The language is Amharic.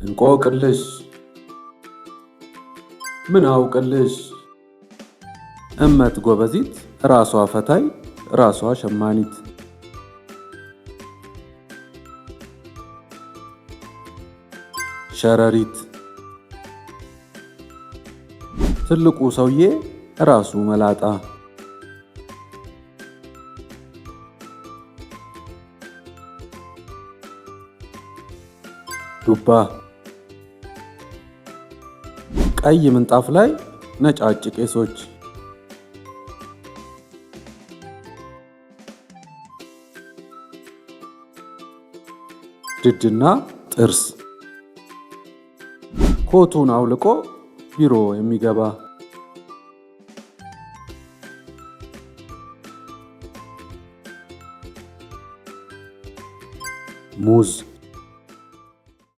እንቆቅልሽ ምን አውቅልሽ እመት ጎበዚት ራሷ ፈታይ ራሷ ሸማኒት። ሸረሪት ትልቁ ሰውዬ ራሱ መላጣ። ዱባ ቀይ ምንጣፍ ላይ ነጫጭ ቄሶች። ድድና ጥርስ ኮቱን አውልቆ ቢሮ የሚገባ። ሙዝ